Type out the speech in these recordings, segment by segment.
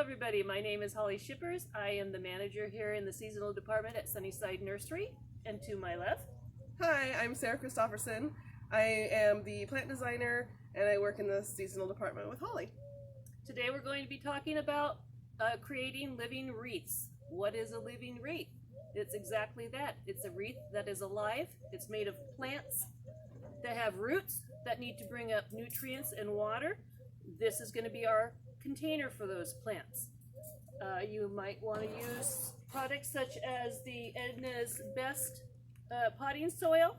everybody, my name is Holly Shippers. I am the manager here in the seasonal department at Sunnyside Nursery. And to my left... Hi, I'm Sarah Christopherson. I am the plant designer and I work in the seasonal department with Holly. Today we're going to be talking about creating living wreaths. What is a living wreath? It's exactly that. It's a wreath that is alive. It's made of plants that have roots that need to bring up nutrients and water. This is going to be our container for those plants. You might want to use products such as the Edna's Best potting soil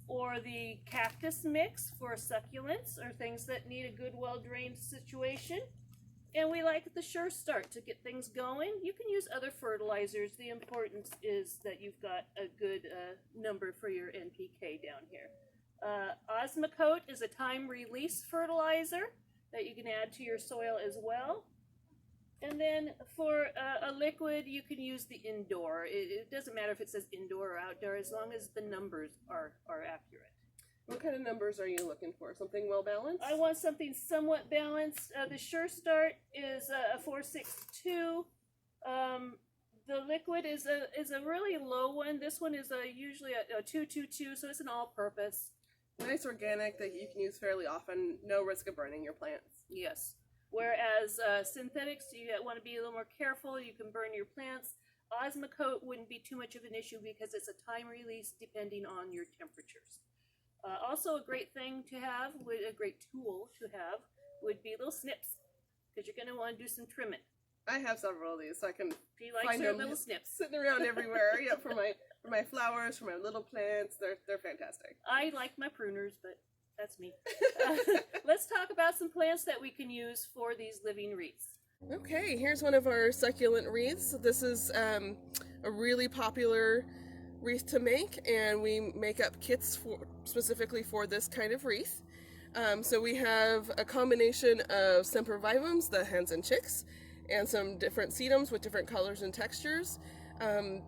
or the cactus mix for succulents or things that need a good well-drained situation. And we like the Sure Start to get things going. You can use other fertilizers. The importance is that you've got a good number for your NPK down here. Osmocote is a time release fertilizer that you can add to your soil as well. And then for a liquid, you can use the indoor. It doesn't matter if it says indoor or outdoor, as long as the numbers are accurate. What kind of numbers are you looking for? Something well balanced? I want something somewhat balanced. The Sure Start is a 462. The liquid is a really low one. This one is usually a 222, so it's an all-purpose. Nice organic that you can use fairly often. No risk of burning your plants. Yes. Whereas synthetics, you want to be a little more careful. You can burn your plants. Osmocote wouldn't be too much of an issue because it's a time release depending on your temperatures. Also a great thing to have, a great tool to have, would be little snips, because you're going to want to do some trimming. I have several of these, so I can find them little snips sitting around everywhere. Yeah, for my flowers, for my little plants, they're fantastic. I like my pruners, but that's me. Let's talk about some plants that we can use for these living wreaths. Okay, here's one of our succulent wreaths. This is a really popular wreath to make, and we make up kits specifically for this kind of wreath. So we have a combination of sempervivums, the hens and chicks, and some different sedums with different colors and textures.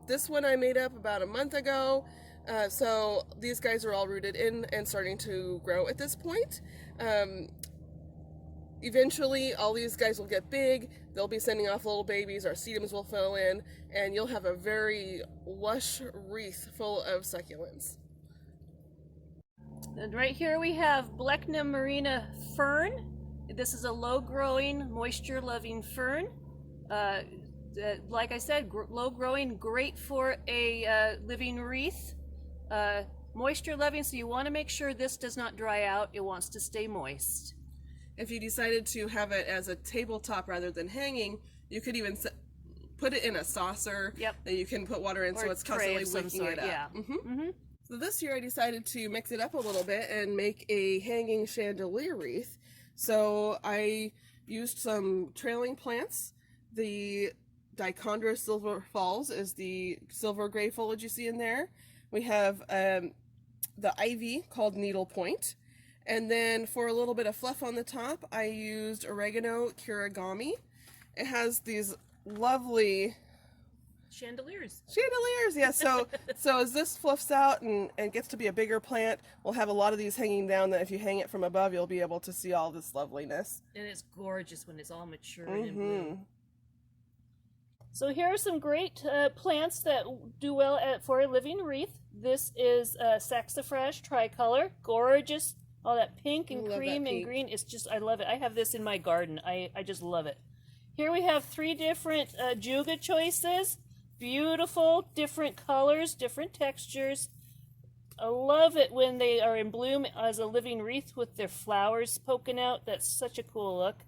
This one I made up about a month ago, so these guys are all rooted in and starting to grow at this point. Eventually all these guys will get big, they'll be sending off little babies, our sedums will fill in, and you'll have a very lush wreath full of succulents. And right here we have Blechno Marina Fern. This is a low-growing, moisture-loving fern. Like I said, low-growing, great for a living wreath. Moisture-loving, so you want to make sure this does not dry out. It wants to stay moist. If you decided to have it as a tabletop rather than hanging, you could even put it in a saucer that you can put water in, or so it's constantly wicking it up. Yeah. So this year I decided to mix it up a little bit and make a hanging chandelier wreath. So I used some trailing plants. The Dichondra Silver Falls is the silver gray foliage you see in there. We have the ivy called Needle Point. And then for a little bit of fluff on the top, I used Oregano Kurigami. It has these lovely chandeliers. Yeah. So as this fluffs out and gets to be a bigger plant, we'll have a lot of these hanging down that if you hang it from above, you'll be able to see all this loveliness. And it's gorgeous when it's all mature and in bloom. So here are some great plants that do well for a living wreath. This is Saxifrage tricolor, gorgeous. All that pink and cream and green, it's just, I love it. I have this in my garden. I just love it. Here we have 3 different Juga choices. Beautiful, different colors, different textures. I love it when they are in bloom as a living wreath with their flowers poking out. That's such a cool look.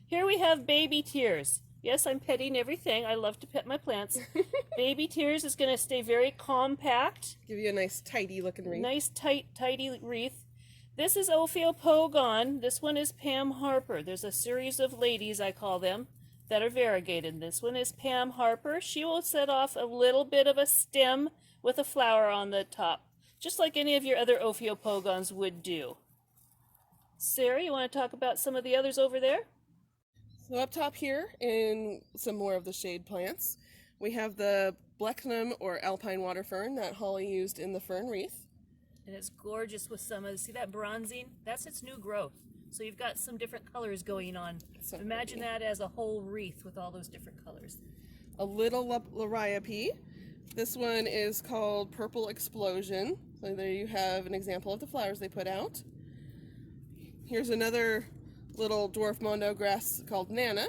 Here we have Baby Tears. Yes, I'm petting everything. I love to pet my plants. Baby Tears is going to stay very compact. Give you a nice tidy looking wreath. Nice tidy wreath. This is Ophiopogon. This one is Pam Harper. There's a series of ladies, I call them, that are variegated. This one is Pam Harper. She will set off a little bit of a stem with a flower on the top, just like any of your other Ophiopogons would do. Sarah, you want to talk about some of the others over there? So up top here, in some more of the shade plants, we have the Blechno or Alpine Water Fern that Holly used in the fern wreath. And it's gorgeous with some of, see that bronzing? That's its new growth. So you've got some different colors going on. So Imagine pretty. that as a whole wreath with all those different colors. A little Liriope. This one is called Purple Explosion. So there you have an example of the flowers they put out. Here's another little dwarf monograss called Nana.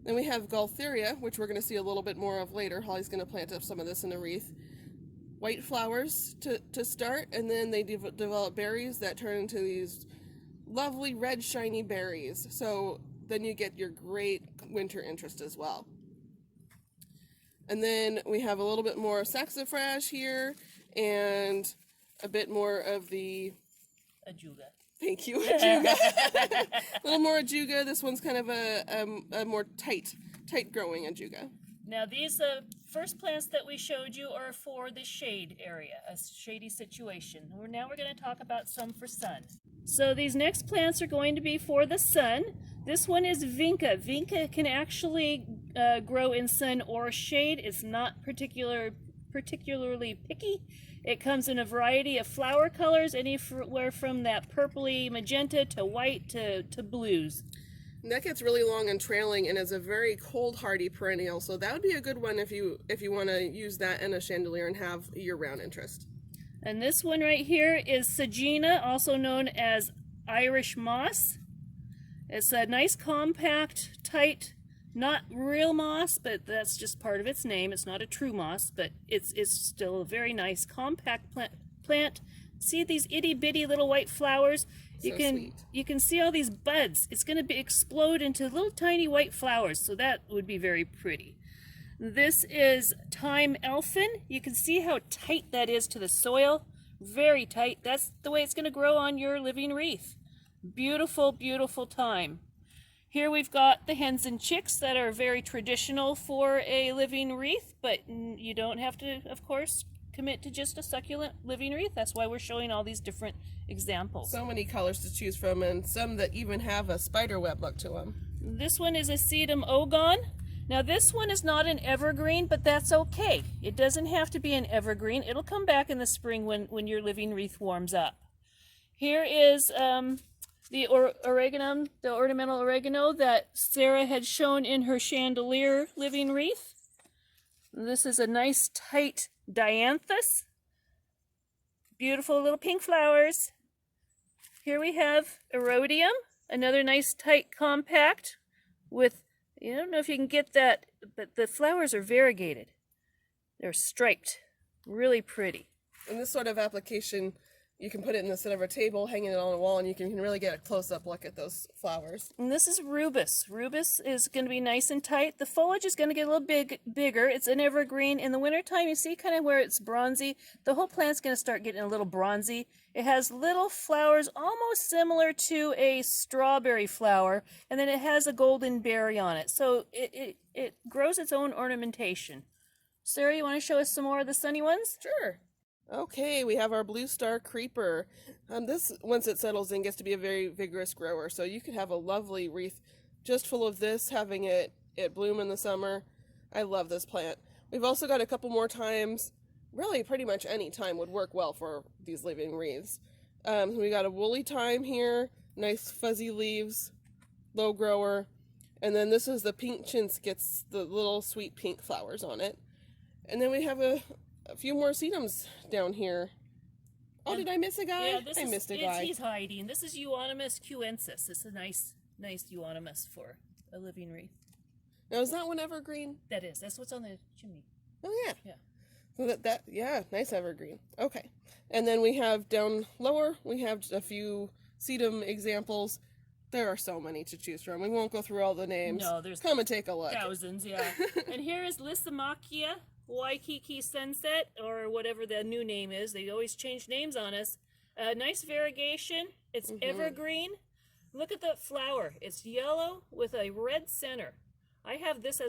Then we have Gaultheria, which we're going to see a little bit more of later. Holly's going to plant up some of this in a wreath. White flowers to start, and then they develop berries that turn into these lovely red shiny berries. So then you get your great winter interest as well. And then we have a little bit more saxifrage here and a bit more of the Ajuga. thank you, ajuga. A little more ajuga. This one's kind of a more tight growing ajuga. Now these first plants that we showed you are for the shade area, a shady situation. Now we're going to talk about some for sun. So these next plants are going to be for the sun. This one is Vinca. Vinca can actually grow in sun or shade. It's not particularly picky. It comes in a variety of flower colors, anywhere from that purpley magenta to white to blues. And that gets really long and trailing and is a very cold hardy perennial, so that would be a good one if you want to use that in a chandelier and have year-round interest. And this one right here is Sagina, also known as Irish moss. It's a nice compact, tight, not real moss, but that's just part of its name. It's not a true moss, but it's still a very nice compact plant. See these itty-bitty little white flowers? You can see all these buds. It's going to explode into little tiny white flowers, so that would be very pretty. This is Thyme Elfin. You can see how tight that is to the soil. Very tight. That's the way it's going to grow on your living wreath. Beautiful, beautiful thyme. Here we've got the Hens and Chicks that are very traditional for a living wreath, but you don't have to, of course, commit to just a succulent living wreath. That's why we're showing all these different examples. So many colors to choose from, and some that even have a spider web look to them. This one is a sedum ogon. Now this one is not an evergreen, but that's okay. It doesn't have to be an evergreen. It'll come back in the spring when your living wreath warms up. Here is the oregano, the ornamental oregano that Sarah had shown in her chandelier living wreath. This is a nice tight dianthus. Beautiful little pink flowers. Here we have erodium, another nice tight compact with, I don't know if you can get that, but the flowers are variegated. They're striped, really pretty. In this sort of application, you can put it in the center of a table, hanging it on a wall, and you can really get a close-up look at those flowers. And this is Rubus. Rubus is going to be nice and tight. The foliage is going to get a little bigger. It's an evergreen. In the wintertime, you see kind of where it's bronzy. The whole plant's going to start getting a little bronzy. It has little flowers almost similar to a strawberry flower, and then it has a golden berry on it. So it grows its own ornamentation. Sarah, you want to show us some more of the sunny ones? Sure. Okay, we have our blue star creeper. This, once it settles in, gets to be a very vigorous grower. So you could have a lovely wreath just full of this, having it bloom in the summer. I love this plant. We've also got a couple more times. Really, pretty much any time would work well for these living wreaths. We got a woolly thyme here, nice fuzzy leaves, low grower. And then this is the pink chinskits, the little sweet pink flowers on it. And then we have a few more sedums down here. Oh, did I miss a guy? Yeah, I missed a guy. He's hiding. This is Euonymus cuensis. It's a nice Euonymus for a living wreath. Now, is that one evergreen? That is. That's what's on the chimney. Oh, yeah. Yeah. So yeah, nice evergreen. Okay. And then we have down lower, we have a few sedum examples. There are so many to choose from. We won't go through all the names. No, there's Come and take a look. thousands, yeah. And here is Lysimachia Waikiki Sunset, or whatever the new name is. They always change names on us. Nice variegation. It's evergreen. Look at the flower. It's yellow with a red center. I have this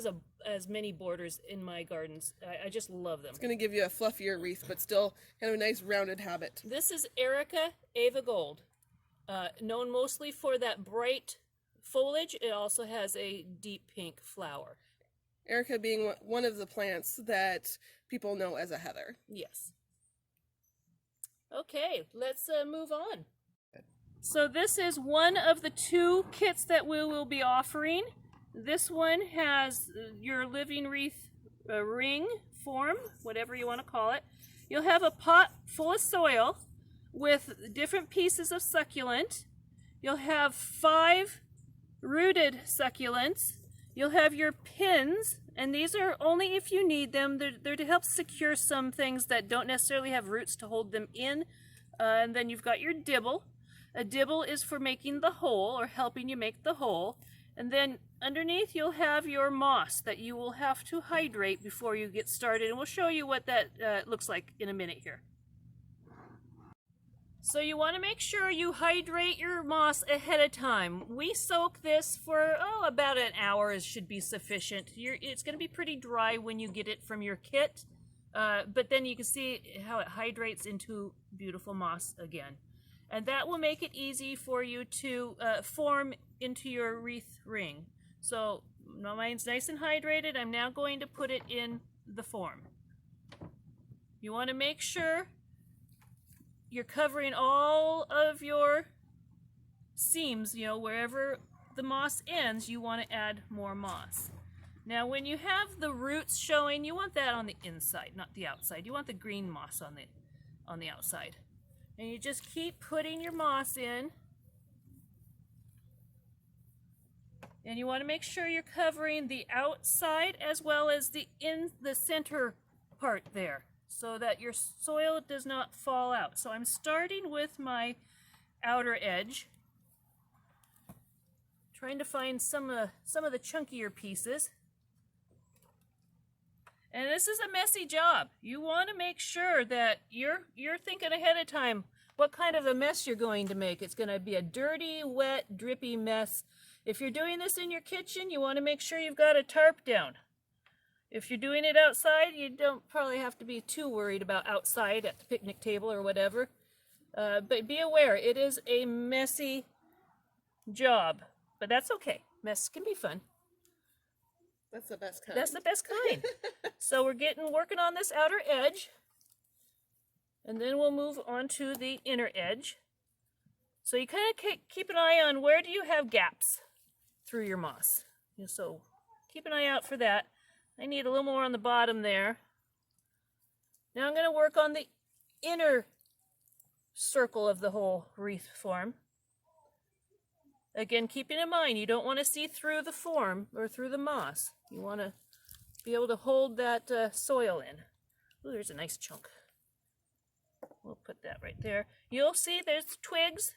as many borders in my gardens. I just love them. It's going to give you a fluffier wreath, but still kind of a nice rounded habit. This is Erica Ava Gold, known mostly for that bright foliage. It also has a deep pink flower. Erica being one of the plants that people know as a heather. Yes. Okay, let's move on. So this is one of the 2 kits that we will be offering. This one has your living wreath ring form, whatever you want to call it. You'll have a pot full of soil with different pieces of succulent. You'll have 5 rooted succulents. You'll have your pins, and these are only if you need them. They're to help secure some things that don't necessarily have roots to hold them in. And then you've got your dibble. A dibble is for making the hole, or helping you make the hole. And then underneath you'll have your moss that you will have to hydrate before you get started. And we'll show you what that looks like in a minute here. So you want to make sure you hydrate your moss ahead of time. We soak this for, about an hour should be sufficient. It's going to be pretty dry when you get it from your kit. But then you can see how it hydrates into beautiful moss again. And that will make it easy for you to form into your wreath ring. So mine's nice and hydrated. I'm now going to put it in the form. You want to make sure you're covering all of your seams, wherever the moss ends, you want to add more moss. Now when you have the roots showing, you want that on the inside, not the outside. You want the green moss on the outside. And you just keep putting your moss in. And you want to make sure you're covering the outside as well as the center part there, so that your soil does not fall out. So I'm starting with my outer edge, trying to find some of the chunkier pieces. And this is a messy job. You want to make sure that you're thinking ahead of time what kind of a mess you're going to make. It's going to be a dirty, wet, drippy mess. If you're doing this in your kitchen, you want to make sure you've got a tarp down. If you're doing it outside, you don't probably have to be too worried about outside at the picnic table or whatever. But be aware, it is a messy job. But that's okay. Mess can be fun. That's the best kind. That's the best kind. So we're working on this outer edge. And then we'll move on to the inner edge. So you kind of keep an eye on where do you have gaps through your moss. So keep an eye out for that. I need a little more on the bottom there. Now I'm going to work on the inner circle of the whole wreath form. Again, keeping in mind, you don't want to see through the form or through the moss. You want to be able to hold that soil in. Ooh, there's a nice chunk. We'll put that right there. You'll see there's twigs.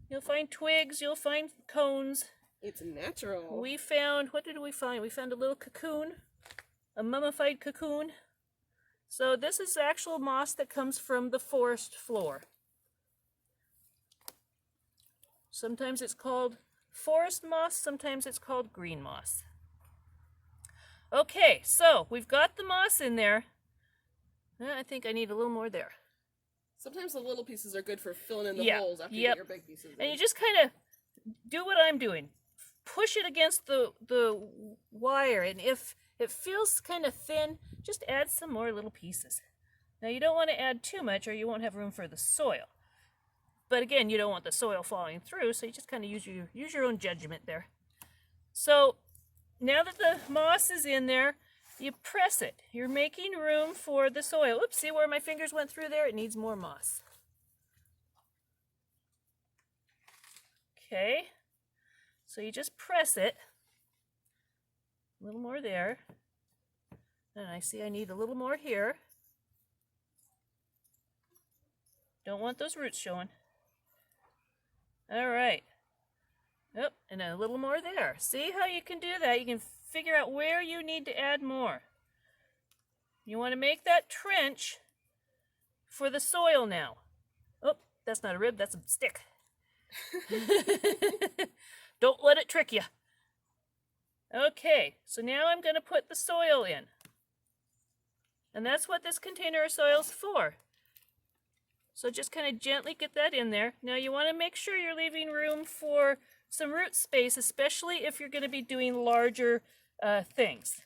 You'll find twigs. You'll find cones. It's natural. We found, what did we find? We found a little cocoon, a mummified cocoon. So this is actual moss that comes from the forest floor. Sometimes it's called forest moss, sometimes it's called green moss. Okay, so we've got the moss in there. I think I need a little more there. Sometimes the little pieces are good for filling in the holes after you get your big pieces in. And you just kind of do what I'm doing. Push it against the wire, and if it feels kind of thin, just add some more little pieces. Now you don't want to add too much or you won't have room for the soil. But again, you don't want the soil falling through, so you just kind of use your own judgment there. So now that the moss is in there, you press it. You're making room for the soil. Oops, see where my fingers went through there? It needs more moss. Okay, so you just press it. A little more there. And I see I need a little more here. Don't want those roots showing. All right. Yep, and a little more there. See how you can do that? You can figure out where you need to add more. You want to make that trench for the soil now. Oh, that's not a rib, that's a stick. Don't let it trick you. Okay, so now I'm going to put the soil in. And that's what this container of soil is for. So just kind of gently get that in there. Now you want to make sure you're leaving room for some root space, especially if you're going to be doing larger things.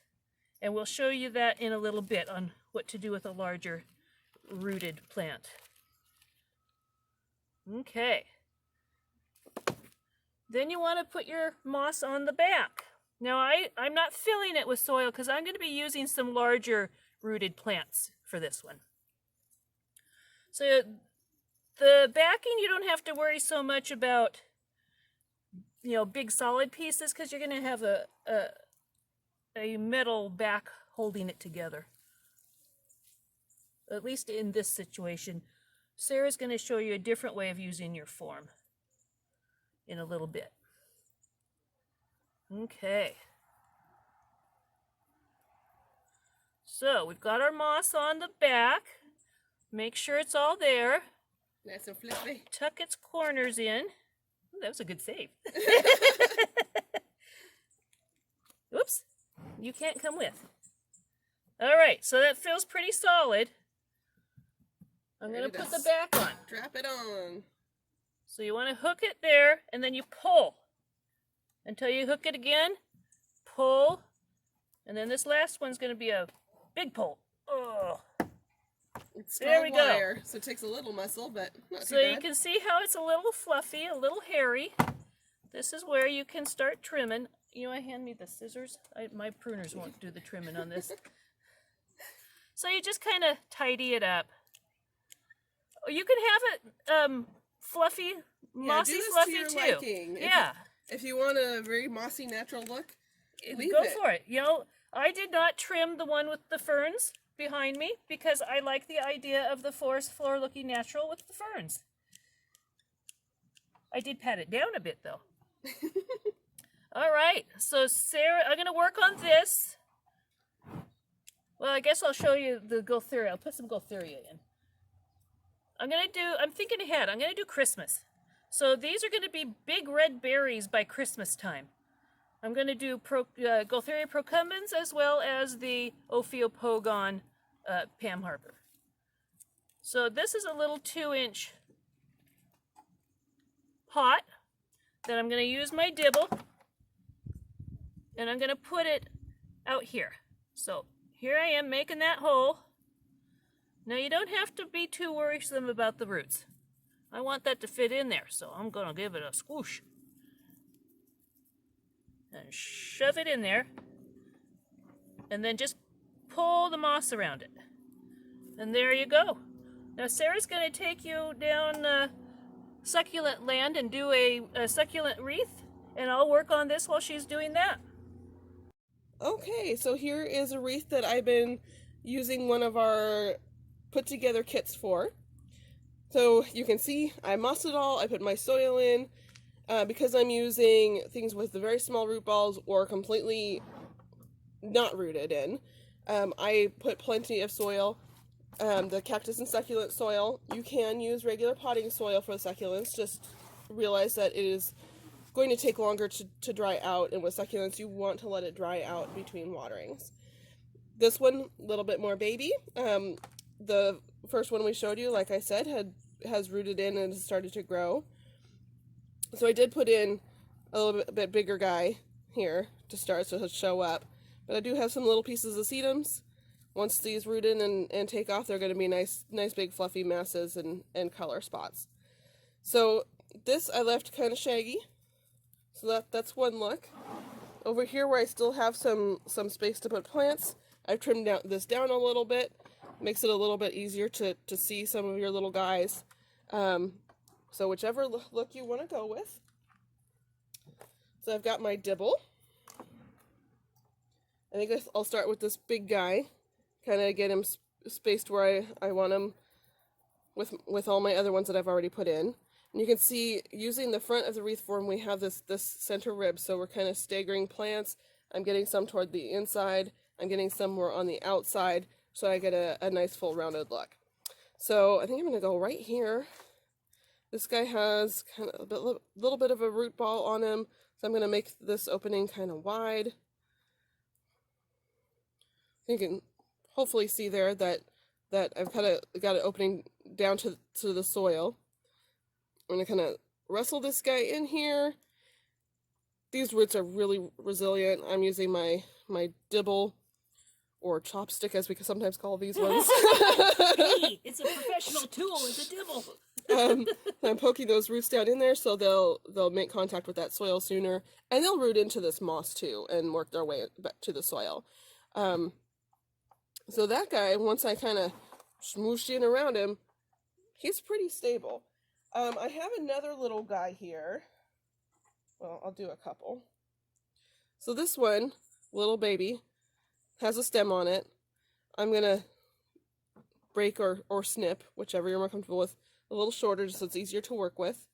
And we'll show you that in a little bit on what to do with a larger rooted plant. Okay. Then you want to put your moss on the back. Now I'm not filling it with soil because I'm going to be using some larger rooted plants for this one. So the backing, you don't have to worry so much about, you know, big solid pieces because you're going to have a metal back holding it together. At least in this situation. Sarah's going to show you a different way of using your form in a little bit. Okay. So we've got our moss on the back. Make sure it's all there. Nice and fluffy. Tuck its corners in. Ooh, that was a good save. Oops. You can't come with. All right, so that feels pretty solid. I'm going to put the back on. Drop it on. So you want to hook it there, and then you pull until you hook it again. Pull, and then this last one's going to be a big pull. Oh, It's there we go. wire, so it takes a little muscle, but not So too bad. you can see how it's a little fluffy, a little hairy. This is where you can start trimming. You want to hand me the scissors? My pruners won't do the trimming on this. So you just kind of tidy it up. You can have it fluffy, mossy do this fluffy to your too. liking. Yeah. If you want a very mossy, natural look, leave Go it. for it. You know, I did not trim the one with the ferns behind me because I like the idea of the forest floor looking natural with the ferns. I did pat it down a bit though. All right, so Sarah, I'm going to work on this. Well, I guess I'll show you the Gultheria. I'll put some Gultheria in. I'm thinking ahead. I'm going to do Christmas. So these are going to be big red berries by Christmas time. I'm going to do Gultheria procumbens as well as the Ophiopogon Pam Harper. So this is a little 2-inch pot that I'm going to use my dibble, and I'm going to put it out here. So here I am making that hole. Now you don't have to be too worrisome about the roots. I want that to fit in there, so I'm going to give it a squish. And shove it in there. And then just pull the moss around it. And there you go. Now Sarah's going to take you down succulent land and do a succulent wreath. And I'll work on this while she's doing that. Okay, so here is a wreath that I've been using one of our put together kits for. So you can see I mossed it all, I put my soil in, because I'm using things with the very small root balls or completely not rooted in. I put plenty of soil, the cactus and succulent soil. You can use regular potting soil for the succulents, just realize that it is going to take longer to dry out, and with succulents you want to let it dry out between waterings. This one, a little bit more baby. The first one we showed you, like I said, has rooted in and has started to grow. So I did put in a little bit bigger guy here to start so he'll show up. But I do have some little pieces of sedums. Once these root in and take off, they're going to be nice big fluffy masses and color spots. So this I left kind of shaggy. So that's one look. Over here where I still have some space to put plants, I've trimmed this down a little bit. Makes it a little bit easier to see some of your little guys. So whichever look you want to go with. So I've got my dibble. I think I'll start with this big guy. Kind of get him spaced where I want him with all my other ones that I've already put in. And you can see, using the front of the wreath form, we have this center rib, so we're kind of staggering plants. I'm getting some toward the inside. I'm getting some more on the outside. So I get a nice full rounded look. So I think I'm going to go right here. This guy has kind of a little bit of a root ball on him. So I'm going to make this opening kind of wide. You can hopefully see there that I've kind of got an opening down to the soil. I'm going to kind of wrestle this guy in here. These roots are really resilient. I'm using my dibble, or chopstick as we sometimes call these ones. Hey, it's a professional tool, it's a dibble. I'm poking those roots down in there so they'll make contact with that soil sooner, and they'll root into this moss too and work their way back to the soil. So that guy, once I kind of smooshed in around him, he's pretty stable. I have another little guy here. Well, I'll do a couple. So this one, little baby, has a stem on it. I'm going to break or snip, whichever you're more comfortable with, a little shorter just so it's easier to work with.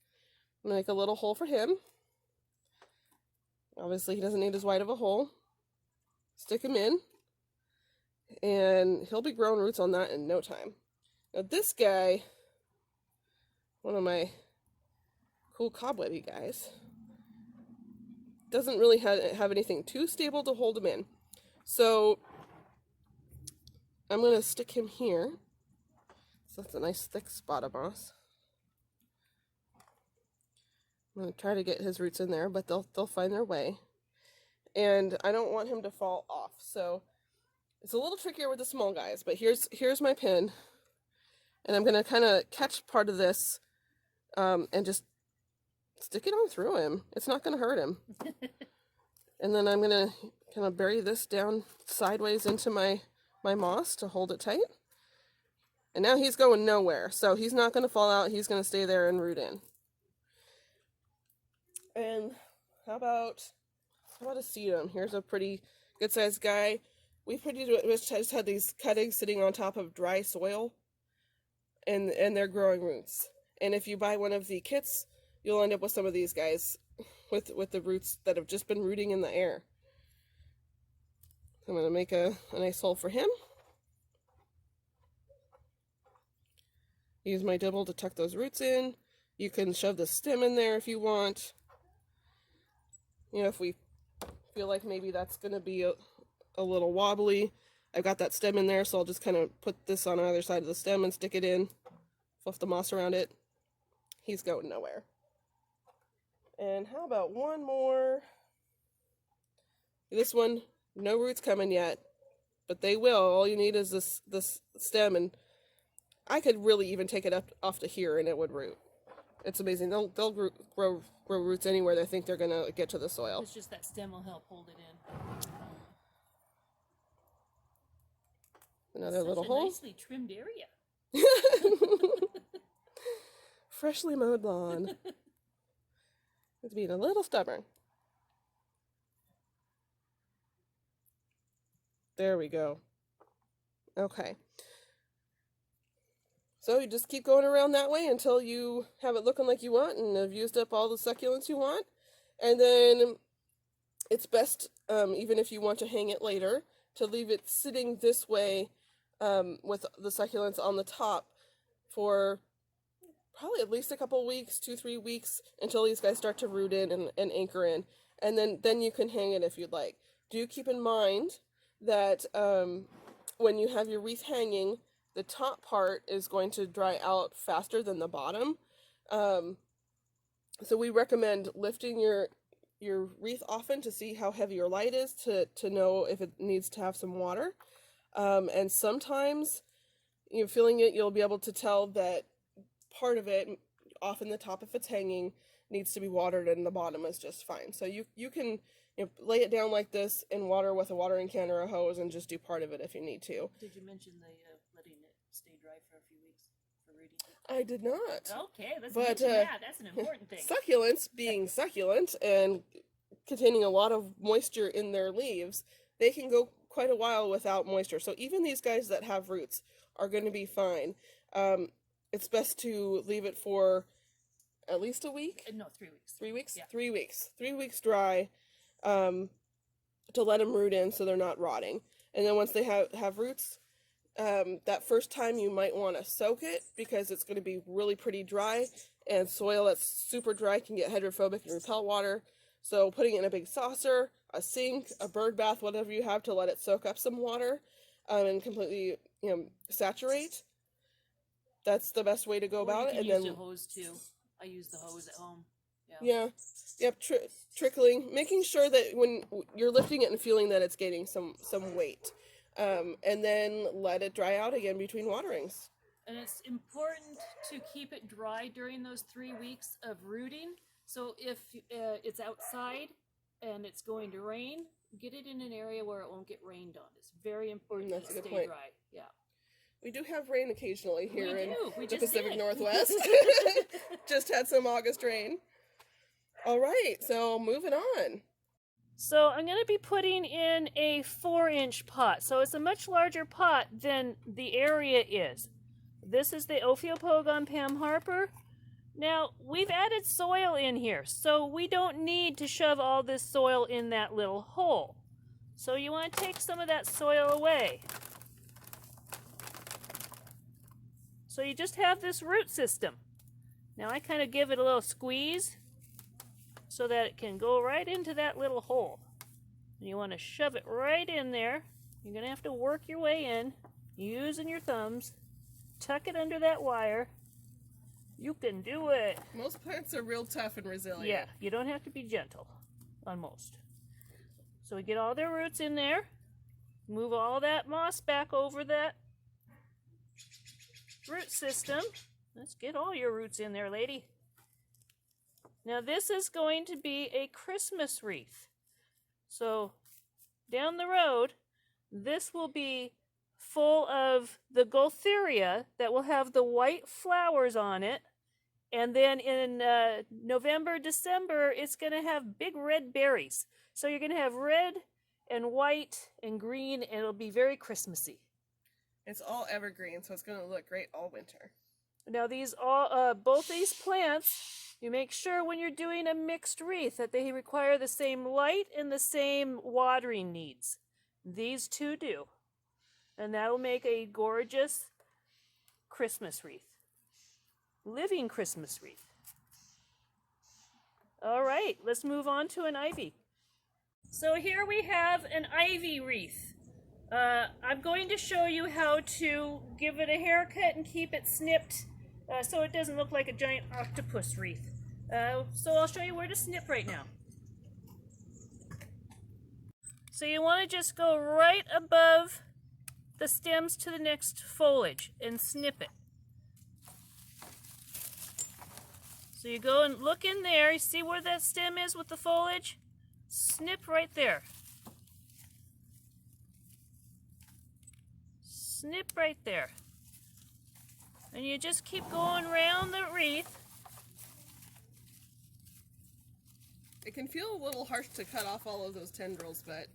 I'm going to make a little hole for him. Obviously, he doesn't need as wide of a hole. Stick him in, and he'll be growing roots on that in no time. Now this guy, one of my cool cobwebby guys, doesn't really have anything too stable to hold him in. So I'm going to stick him here. So that's a nice thick spot of moss. I'm going to try to get his roots in there, but they'll find their way. And I don't want him to fall off. So it's a little trickier with the small guys, but here's my pin. And I'm going to kind of catch part of this and just stick it on through him. It's not going to hurt him. And then I'm going to kind of bury this down sideways into my moss to hold it tight. And now he's going nowhere, so he's not going to fall out. He's going to stay there and root in. And how about a sedum? Here's a pretty good-sized guy. We just had these cuttings sitting on top of dry soil, and they're growing roots. And if you buy one of the kits, you'll end up with some of these guys with the roots that have just been rooting in the air. I'm going to make a nice hole for him. Use my dibble to tuck those roots in. You can shove the stem in there if you want. You know, if we feel like maybe that's going to be a little wobbly, I've got that stem in there, so I'll just kind of put this on either side of the stem and stick it in. Fluff the moss around it. He's going nowhere. And how about one more? This one, no roots coming yet, but they will. All you need is this stem, and I could really even take it up off to here and it would root. It's amazing. They'll grow roots anywhere they think they're gonna get to the soil. It's just that stem will help hold it in. Another little hole. Nicely trimmed area. Freshly mowed lawn. It's being a little stubborn. There we go. Okay. So you just keep going around that way until you have it looking like you want and have used up all the succulents you want. And then it's best, even if you want to hang it later, to leave it sitting this way with the succulents on the top for probably at least a couple weeks, 2-3 weeks, until these guys start to root in and anchor in. And then you can hang it if you'd like. Do keep in mind that when you have your wreath hanging, the top part is going to dry out faster than the bottom. So we recommend lifting your wreath often to see how heavy your light is to know if it needs to have some water. And sometimes, feeling it, you'll be able to tell that part of it, often the top if it's hanging, needs to be watered and the bottom is just fine. So you can lay it down like this in water with a watering can or a hose and just do part of it if you need to. Did you mention the letting it stay dry for a few weeks for rooting? I did not. Okay, let's mention that. That's an important thing. Succulents, being succulent and containing a lot of moisture in their leaves, they can go quite a while without moisture. So even these guys that have roots are going to be fine. It's best to leave it for at least a week. No, 3 weeks. 3 weeks? Yeah. 3 weeks. 3 weeks dry to let them root in so they're not rotting. And then once they have roots, that first time you might want to soak it because it's going to be really pretty dry, and soil that's super dry can get hydrophobic and repel water. So putting it in a big saucer, a sink, a bird bath, whatever you have to let it soak up some water and completely saturate. That's the best way to go about it. And then use a hose too. I use the hose at home. Yeah. Yep. Trickling, making sure that when you're lifting it and feeling that it's gaining some weight, and then let it dry out again between waterings. And it's important to keep it dry during those 3 weeks of rooting. So if it's outside and it's going to rain, get it in an area where it won't get rained on. It's very important That's to a good stay point. dry. Yeah. We do have rain occasionally here in We the just Pacific did. Northwest. Just had some August rain. All right, so moving on. So I'm going to be putting in a 4-inch pot. So it's a much larger pot than the area is. This is the Ophiopogon Pam Harper. Now, we've added soil in here, so we don't need to shove all this soil in that little hole. So you want to take some of that soil away. So you just have this root system. Now I kind of give it a little squeeze so that it can go right into that little hole. And you want to shove it right in there. You're going to have to work your way in, using your thumbs. Tuck it under that wire. You can do it. Most plants are real tough and resilient. Yeah, you don't have to be gentle on most. So we get all their roots in there. Move all that moss back over that root system. Let's get all your roots in there, lady. Now this is going to be a Christmas wreath. So down the road, this will be full of the Gualtheria that will have the white flowers on it. And then in November, December, it's going to have big red berries. So you're going to have red and white and green, and it'll be very Christmassy. It's all evergreen, so it's going to look great all winter. Now both these plants, you make sure when you're doing a mixed wreath that they require the same light and the same watering needs. These two do. And that'll make a gorgeous Christmas wreath. Living Christmas wreath. All right, let's move on to an ivy. So here we have an ivy wreath. I'm going to show you how to give it a haircut and keep it snipped so it doesn't look like a giant octopus wreath. So I'll show you where to snip right now. So you want to just go right above the stems to the next foliage and snip it. So you go and look in there, you see where that stem is with the foliage? Snip right there. Snip right there. And you just keep going around the wreath. It can feel a little harsh to cut off all of those tendrils, but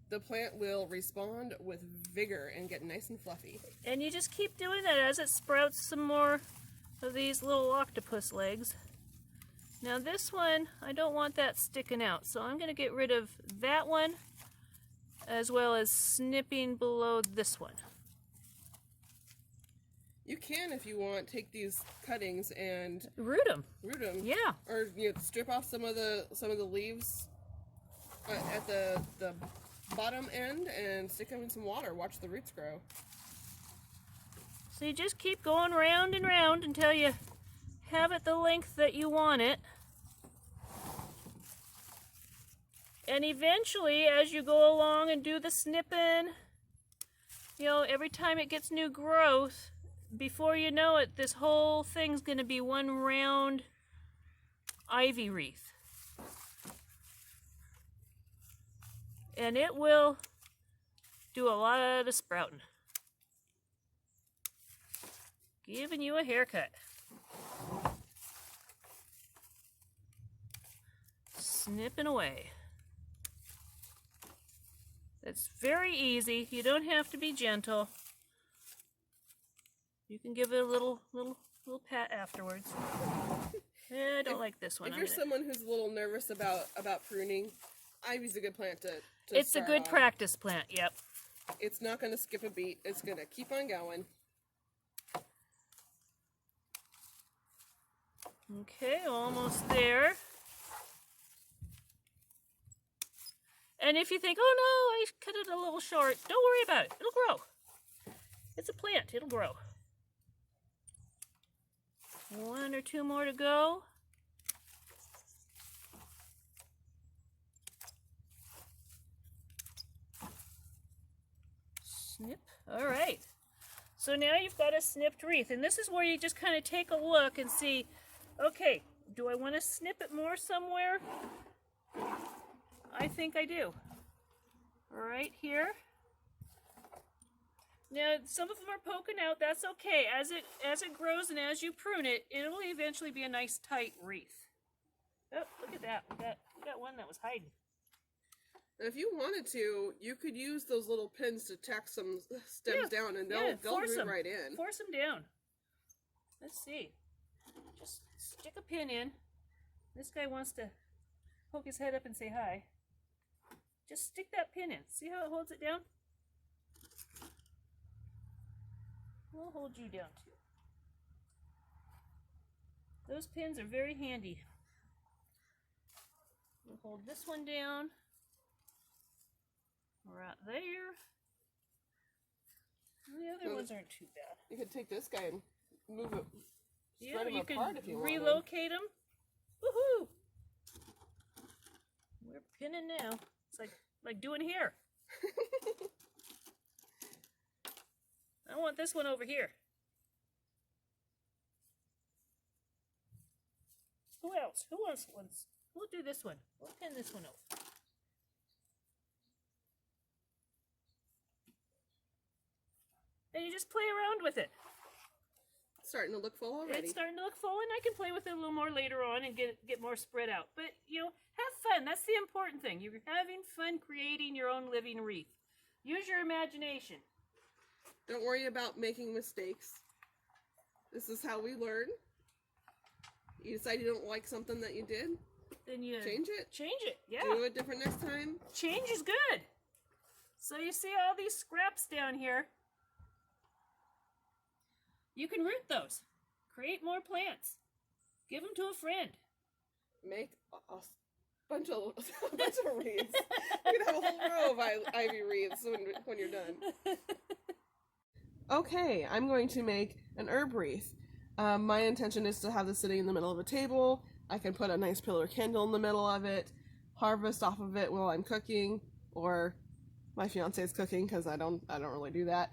the plant will respond with vigor and get nice and fluffy. And you just keep doing that as it sprouts some more of these little octopus legs. Now this one, I don't want that sticking out, so I'm going to get rid of that one as well as snipping below this one. You can, if you want, take these cuttings and Root them. root them. Yeah. Or strip off some of the leaves at the bottom end and stick them in some water. Watch the roots grow. So you just keep going round and round until you have it the length that you want it. And eventually, as you go along and do the snipping, every time it gets new growth, before you know it, this whole thing's going to be one round ivy wreath. And it will do a lot of sprouting. Giving you a haircut. Snipping away. It's very easy. You don't have to be gentle. You can give it a little pat afterwards. I don't like this one. If you're someone who's a little nervous about pruning, ivy's a good plant to It's a start good on. practice plant, yep. It's not going to skip a beat. It's going to keep on going. Okay, almost there. And if you think, oh no, I cut it a little short, don't worry about it. It'll grow. It's a plant. It'll grow. One or two more to go. Snip. All right. So now you've got a snipped wreath, and this is where you just kind of take a look and see, okay, do I want to snip it more somewhere? I think I do. Right here. Now, some of them are poking out. That's okay. As it grows and as you prune it, it'll eventually be a nice tight wreath. Oh, look at that. We got one that was hiding. And if you wanted to, you could use those little pins to tack some stems down, and they'll root right in. Force them down. Let's see. Just stick a pin in. This guy wants to poke his head up and say hi. Just stick that pin in. See how it holds it down? We'll hold you down too. Those pins are very handy. We'll hold this one down. Right there. The other ones aren't too bad. You could take this guy and move it, Yeah, spread him you apart can if you wanted. relocate them. Woohoo! We're pinning now. It's like doing here. I want this one over here. Who else? Who wants ones? We'll do this one. We'll pin this one over. And you just play around with it. It's starting to look full already. It's starting to look full, and I can play with it a little more later on and get more spread out. But, have fun. That's the important thing. You're having fun creating your own living wreath. Use your imagination. Don't worry about making mistakes. This is how we learn. You decide you don't like something that you did, Then you change it. Change it, yeah. Do it different next time. Change is good. So you see all these scraps down here. You can root those. Create more plants. Give them to a friend. Make a bunch of wreaths. You can have a whole row of ivy wreaths when you're done. Okay, I'm going to make an herb wreath. My intention is to have this sitting in the middle of a table. I can put a nice pillar candle in the middle of it, harvest off of it while I'm cooking, or my fiance is cooking because I don't really do that.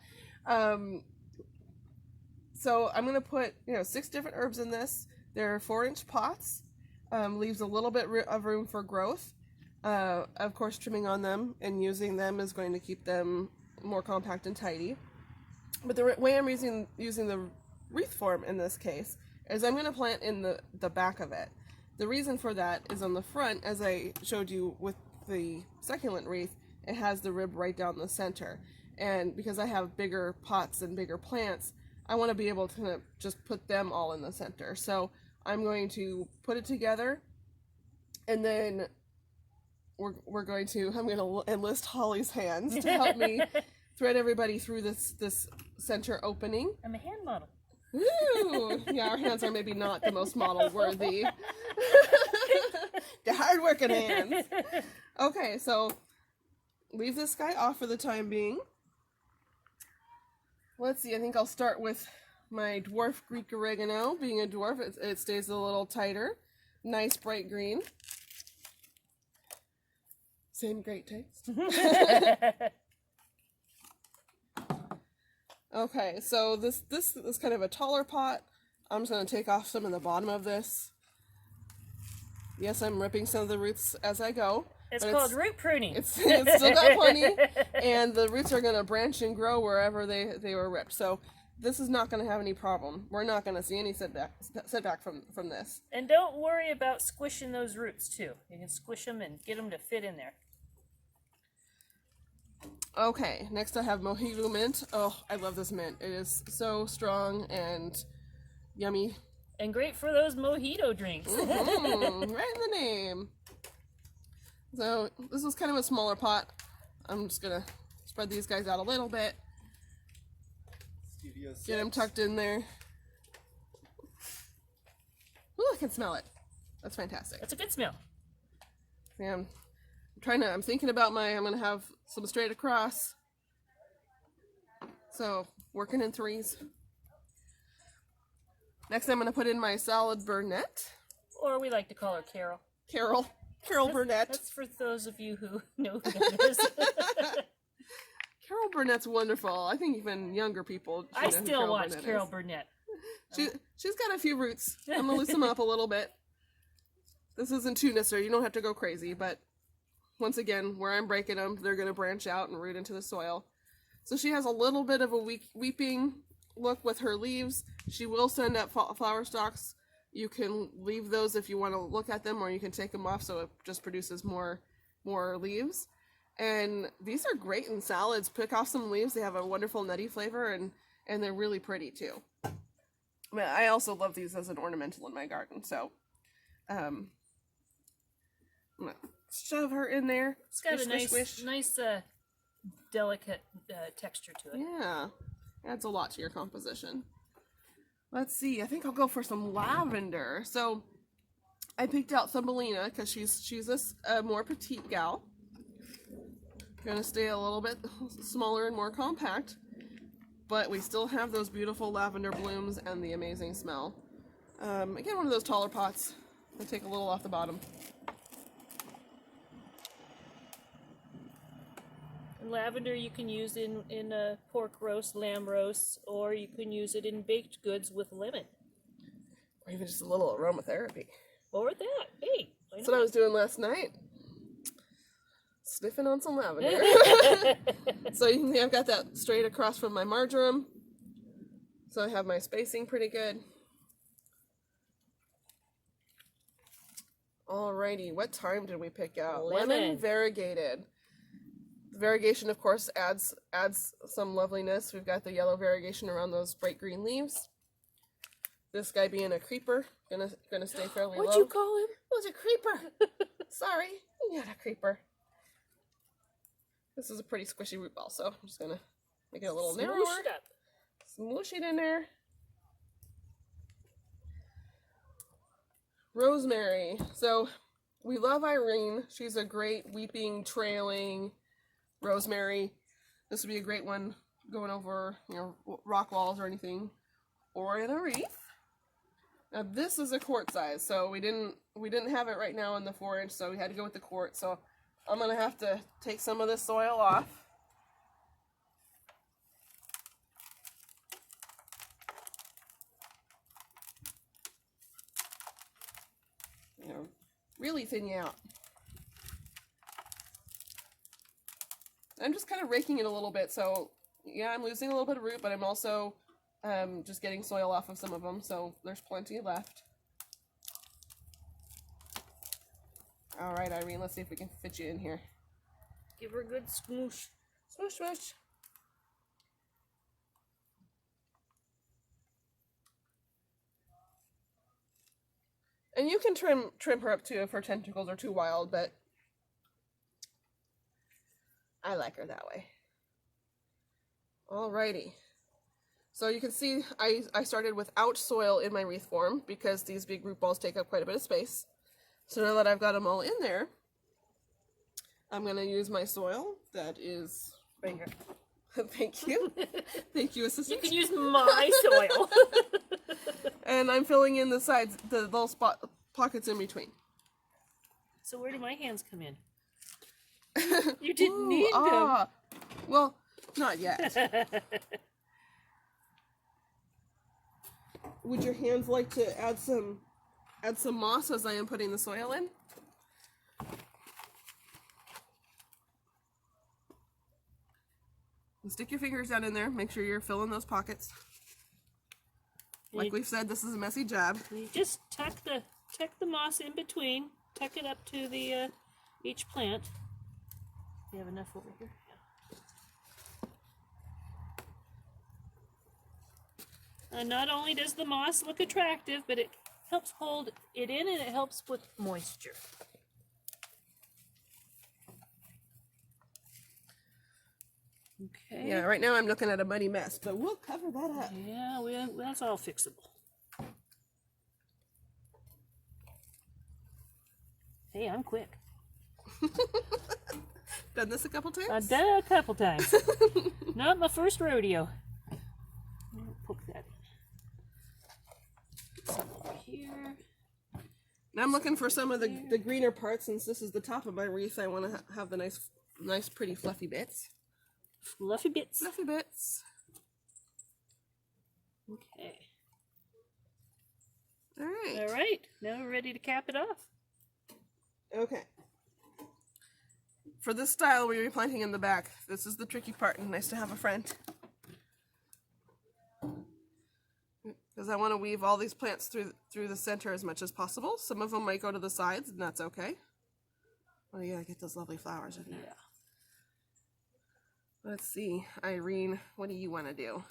So I'm gonna put 6 different herbs in this. They're 4-inch pots. Leaves a little bit of room for growth. Of course, trimming on them and using them is going to keep them more compact and tidy. But the way I'm using the wreath form in this case is I'm going to plant in the back of it. The reason for that is on the front, as I showed you with the succulent wreath, it has the rib right down the center. And because I have bigger pots and bigger plants, I want to be able to just put them all in the center. So I'm going to put it together, and then I'm going to enlist Holly's hands to help me thread everybody through this center opening. I'm a hand model. Ooh, yeah, our hands are maybe not the most model worthy. The hard working hands. Okay, so leave this guy off for the time being. Let's see, I think I'll start with my dwarf Greek oregano. Being a dwarf, it stays a little tighter. Nice bright green. Same great taste. Okay, so this is kind of a taller pot. I'm just going to take off some of the bottom of this. Yes, I'm ripping some of the roots as I go. It's called root pruning. It's still got plenty, and the roots are going to branch and grow wherever they were ripped. So this is not going to have any problem. We're not going to see any setback from this. And don't worry about squishing those roots too. You can squish them and get them to fit in there. Okay, next I have Mojito Mint. Oh, I love this mint. It is so strong and yummy. And great for those mojito drinks. Mm-hmm, right in the name. So this is kind of a smaller pot. I'm just going to spread these guys out a little bit. Get them tucked in there. Ooh, I can smell it. That's fantastic. That's a good smell. Yeah, I'm thinking about I'm going to have some straight across. So, working in threes. Next, I'm going to put in my solid Burnett. Or we like to call her Carol. Carol Burnett. That's for those of you who know who that is. Carol Burnett's wonderful. I think even younger people should I know who still watch Burnett Carol is. Burnett. She's got a few roots. I'm gonna loosen them up a little bit. This isn't too necessary. You don't have to go crazy, but once again, where I'm breaking them, they're gonna branch out and root into the soil. So she has a little bit of a weeping look with her leaves. She will send up flower stalks. You can leave those if you want to look at them, or you can take them off so it just produces more leaves. And these are great in salads. Pick off some leaves. They have a wonderful nutty flavor, and they're really pretty too. I mean, I also love these as an ornamental in my garden. So I'm gonna shove her in there. It's got Swish, a swish, swish. nice, delicate texture to it. Yeah, adds a lot to your composition. Let's see. I think I'll go for some lavender. So I picked out Thumbelina because she's a more petite gal. Gonna stay a little bit smaller and more compact, but we still have those beautiful lavender blooms and the amazing smell. Again, one of those taller pots. I'll take a little off the bottom. Lavender you can use in pork roast, lamb roasts, or you can use it in baked goods with lemon. Or even just a little aromatherapy. Or that. Hey, why That's what I not? was doing last night. Sniffing on some lavender. So you can see I've got that straight across from my marjoram. So I have my spacing pretty good. Alrighty, what thyme did we pick out? Lemon. Variegated. The variegation, of course, adds some loveliness. We've got the yellow variegation around those bright green leaves. This guy being a creeper, gonna stay fairly low. What'd you call him? Oh, it's a creeper. Sorry, not a creeper. This is a pretty squishy root ball, so I'm just gonna make it a little narrower. Smooshed up. Smoosh it in there. Rosemary. So we love Irene. She's a great weeping, trailing rosemary. This would be a great one going over, rock walls or anything, or in a wreath. Now this is a quart size, so we didn't have it right now in the 4-inch, so we had to go with the quart. So I'm gonna have to take some of this soil off. Really thin you out. I'm just kind of raking it a little bit, so yeah, I'm losing a little bit of root, but I'm also just getting soil off of some of them, so there's plenty left. All right, Irene, let's see if we can fit you in here. Give her a good smoosh. Swoosh, swoosh. And you can trim her up too if her tentacles are too wild, but I like her that way. Alrighty. So you can see I started without soil in my wreath form because these big root balls take up quite a bit of space. So now that I've got them all in there, I'm going to use my soil that is... Finger. Thank you. Thank you, You assistant. can use my soil. And I'm filling in the sides, the little pockets in between. So where do my hands come in? You didn't need them. Well, not yet. Would your hands like to add some moss as I am putting the soil in? And stick your fingers down in there. Make sure you're filling those pockets. Like we've said, this is a messy job. You just tuck the moss in between. Tuck it up to the each plant. You have enough over here? Yeah. And not only does the moss look attractive, but it helps hold it in and it helps with moisture. Okay. Yeah, right now I'm looking at a muddy mess, but we'll cover that up. Yeah, that's all fixable. Hey, I'm quick. Done this a couple times? I've done it a couple times. Not my first rodeo. I'll poke that in. Some over here. Now I'm looking for some of the greener parts. Since this is the top of my wreath, I want to have the nice pretty fluffy bits. Fluffy bits. Fluffy bits. Okay. All right. All right. Now we're ready to cap it off. Okay. For this style, we're replanting in the back. This is the tricky part, and nice to have a friend. Because I want to weave all these plants through the center as much as possible. Some of them might go to the sides, and that's okay. Oh yeah, get those lovely flowers in there. Yeah. Let's see, Irene, what do you want to do?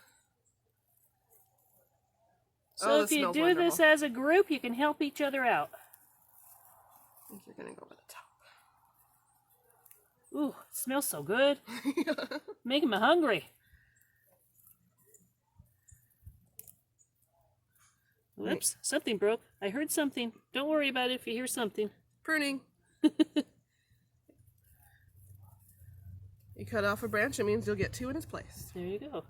So Oh, if you smells do wonderful. this as a group, you can help each other out. I think you're gonna go over the top. Ooh, it smells so good. Making me hungry. Whoops, something broke. I heard something. Don't worry about it if you hear something. Pruning. You cut off a branch, it means you'll get two in its place. There you go.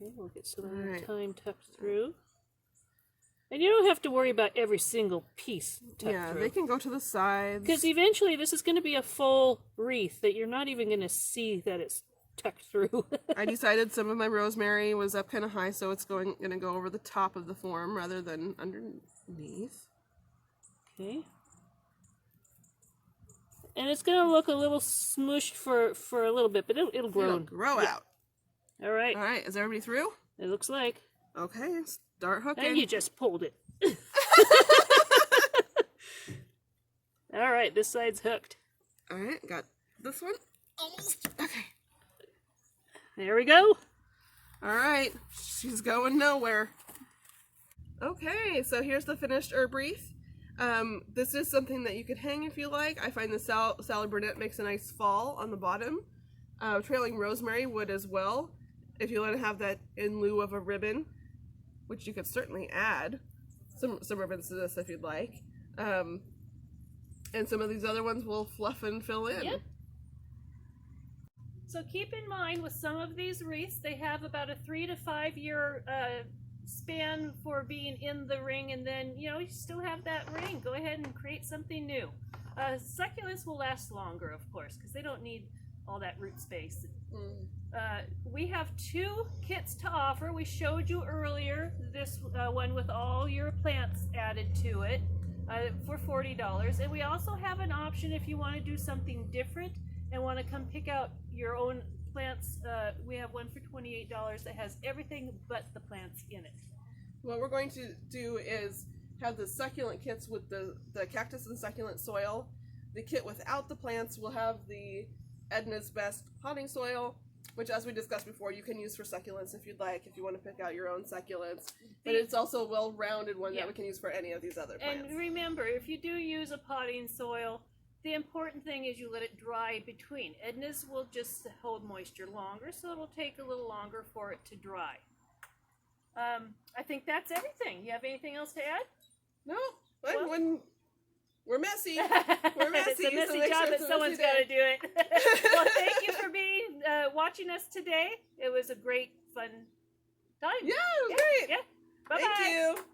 Okay, we'll get some more Alright. thyme tucked through. And you don't have to worry about every single piece tucked Yeah, through. they can go to the sides. Because eventually this is going to be a full wreath that you're not even going to see that it's tucked through. I decided some of my rosemary was up kind of high, so it's going to go over the top of the form rather than underneath. Okay. And it's going to look a little smushed for a little bit, but it'll grow. It'll grow out. All right. All right, is everybody through? It looks like. Okay, start hooking. And you just pulled it. All right, this side's hooked. All right, got this one. Almost. Okay. There we go. All right, she's going nowhere. Okay, so here's the finished herb wreath. This is something that you could hang if you like. I find the salad brunette makes a nice fall on the bottom. Trailing rosemary would as well, if you want to have that in lieu of a ribbon, which you could certainly add some ribbons to this if you'd like. And some of these other ones will fluff and fill in. Yep. So keep in mind with some of these wreaths, they have about a 3 to 5 year span for being in the ring, and then you still have that ring. Go ahead and create something new. Succulents will last longer, of course, because they don't need all that root space. We have 2 kits to offer. We showed you earlier this one with all your plants added to it for $40, and we also have an option if you want to do something different and want to come pick out your own plants. We have one for $28 that has everything but the plants in it. What we're going to do is have the succulent kits with the cactus and succulent soil. The kit without the plants will have the Edna's Best potting soil, which, as we discussed before, you can use for succulents if you'd like, if you want to pick out your own succulents. But it's also a well-rounded one that we can use for any of these other plants. And remember, if you do use a potting soil, the important thing is you let it dry between. Edna's will just hold moisture longer, so it'll take a little longer for it to dry. I think that's everything. You have anything else to add? No, but when we're messy. We're messy. It's a messy so make job, sure but it's a someone's messy got to day. do it. Well, thank you for being watching us today. It was a great, fun time. Yeah, it was great. Yeah. Bye-bye. Thank you.